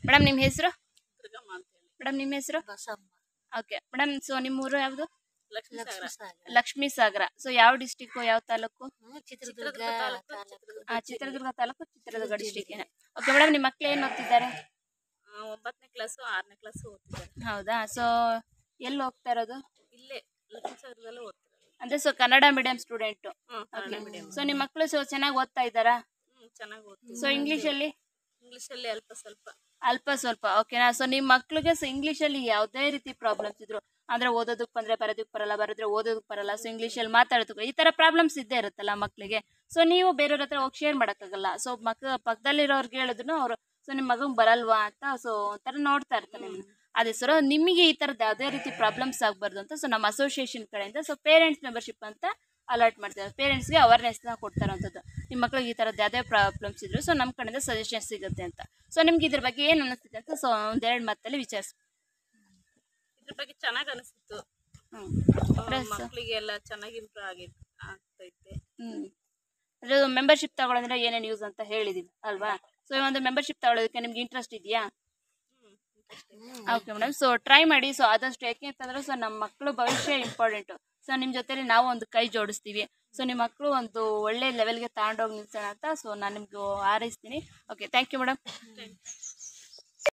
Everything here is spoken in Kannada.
ಮೇಡಮ್ ನಿಮ್ಮ ಹೆಸರು? ದುರ್ಗಮ್ಮ ಅಂತ ಹೇಳಿ. ಮೇಡಮ್ ನಿಮ್ಮ ಹೆಸರು? ಬಸಮ್ಮ. ಓಕೆ ಮೇಡಮ್, ಸೊ ನಿಮ್ಮ ಊರು ಯಾವುದು? ಲಕ್ಷ್ಮೀ ಸಾಗರ. ಲಕ್ಷ್ಮೀ ಸಾಗರ. ಸೊ ಯಾವ ಡಿಸ್ಟಿಕ್, ಯಾವ taluk? Chitradurga Chitradurga taluk, Chitradurga district. Okay madam, ನಿಮ್ಮ ಮಕ್ಳು ಏನು ಓದ್ತಿದ್ದಾರೆ? 9ನೇ ಕ್ಲಾಸು 6ನೇ ಕ್ಲಾಸು ಓದ್ತಿದ್ದಾರೆ. ಹೌದಾ? ಸೊ ಎಲ್ಲಿ ಹೋಗ್ತಾ ಇರೋದು? ಇಲ್ಲೇ ಲಕ್ಷ್ಮೀ ಸಾಗರದಲ್ಲೇ ಓದ್ತಿದ್ದಾರೆ. ಅಂದ್ರೆ so Kannada medium student. Kannada medium. So ನಿಮ್ಮ ಮಕ್ಳು ಸೊ ಚೆನ್ನಾಗಿ ಓದ್ತಾ ಇದ್ದಾರಾ? ಚೆನ್ನಾಗಿ ಓದ್ತಿದ್ದಾರೆ. ಸೊ ಇಂಗ್ಲಿಷಲ್ಲಿ ಅಲ್ಪ ಸ್ವಲ್ಪ. ಅಲ್ಪ ಸ್ವಲ್ಪ. ಓಕೆನಾ? ಸೊ ನಿಮ್ಮ ಮಕ್ಳಿಗೆ ಸೊ ಇಂಗ್ಲಿಷಲ್ಲಿ ಯಾವುದೇ ರೀತಿ ಪ್ರಾಬ್ಲಮ್ಸ್ ಇದ್ರು, ಅಂದ್ರೆ ಓದೋದಕ್ಕೆ ಬಂದ್ರೆ ಬರೋದಕ್ಕೆ ಬರಲ್ಲ, ಬರೋದ್ರೆ ಓದೋದಕ್ಕೆ ಬರಲ್ಲ, ಸೊ ಇಂಗ್ಲೀಷಲ್ಲಿ ಮಾತಾಡೋದಕ್ಕೆ ಈ ತರ ಪ್ರಾಬ್ಲಮ್ಸ್ ಇದ್ದೇ ಇರುತ್ತಲ್ಲ ಮಕ್ಳಿಗೆ. ಸೊ ನೀವು ಬೇರೆಯವ್ರ ಹತ್ರ ಹೋಗಿ ಶೇರ್ ಮಾಡೋಕ್ಕಾಗಲ್ಲ. ಸೊ ಪಕ್ಕದಲ್ಲಿರೋರ್ಗೆ ಹೇಳಿದ್ರು ಅವರು ಸೊ ನಿಮ್ಮ ಮಗಂಗೆ ಬರಲ್ವಾ ಅಂತ ಸೊ ಒಂಥರ ನೋಡ್ತಾ ಇರ್ತಾರೆ. ಅದೇ ಸರ್, ನಿಮಗೆ ಈ ಥರದ್ದು ಯಾವುದೇ ರೀತಿ ಪ್ರಾಬ್ಲಮ್ಸ್ ಆಗಬಾರ್ದು ಅಂತ ಸೊ ನಮ್ಮ ಅಸೋಸಿಯೇಷನ್ ಕಡೆಯಿಂದ ಸೊ ಪೇರೆಂಟ್ಸ್ ಮೆಂಬರ್ಶಿಪ್ ಅಂತ ಅಲರ್ಟ್ ಮಾಡ್ತಾರೆ. ಪೇರೆಂಟ್ಸ್ಗೆ ಅವೇರ್ನೆಸ್ನ ಕೊಡ್ತಾರಂಥದ್ದು. ನಿಮ್ಮ ಮಕ್ಳಿಗೆ ಈ ಥರದ್ದು ಯಾವುದೇ ಪ್ರಾಬ್ಲಮ್ಸ್ ಇದ್ರು ಸೊ ನಮ್ಮ ಕಡೆಯಿಂದ ಸಜೆಷನ್ ಸಿಗುತ್ತೆ ಅಂತ. ಸೊ ನಿಮ್ಗೆ ಇದ್ರ ಬಗ್ಗೆ ಏನು ಅನ್ನಿಸ್ತಿದೆ ಅಂತ ಸೊ ಒಂದೆರಡು ಮಾತಲ್ಲಿ ವಿಚಾರಿಸಿ. ಇದ್ರ ಬಗ್ಗೆ ಚೆನ್ನಾಗಿ ಅನಿಸ್ತಿತ್ತು. ಮಕ್ಕಳಿಗೆಲ್ಲ ಚೆನ್ನಾಗಿ ಇಂಪ್ರೂವ್ ಆಗ್ತೈತೆ. ಅದು ಮೆಂಬರ್ಶಿಪ್ ತಗೊಳ್ಳೋದ್ರೆ ಏನೇನು ಯೂಸ್ ಅಂತ ಹೇಳಿದೀವಿ ಅಲ್ವಾ? ಸೊ ಈ ಒಂದು ಮೆಂಬರ್ಶಿಪ್ ತಗೊಳ್ಳೋದಕ್ಕೆ ನಿಮ್ಗೆ ಇಂಟ್ರೆಸ್ಟ್ ಇದೆಯಾ? ಓಕೆ ಮೇಡಮ್, ಸೊ ಟ್ರೈ ಮಾಡಿ. ಸೊ ಆದಷ್ಟು ಯಾಕೆ ಅಂತಂದ್ರೆ ಸೊ ನಮ್ಮ ಮಕ್ಕಳು ಭವಿಷ್ಯ ಇಂಪಾರ್ಟೆಂಟು. ಸೊ ನಿಮ್ಮ ಜೊತೆಲಿ ನಾವು ಒಂದು ಕೈ ಜೋಡಿಸ್ತೀವಿ. ಸೊ ನಿಮ್ಮ ಮಕ್ಕಳು ಒಂದು ಒಳ್ಳೆ ಲೆವೆಲ್ಗೆ ತಗೊಂಡೋಗಿ ನಿಲ್ಸೋಣ ಅಂತ ಸೊ ನಾನು ನಿಮ್ಗೆ ಹಾರೈಸ್ತೀನಿ. Okay, thank you madam.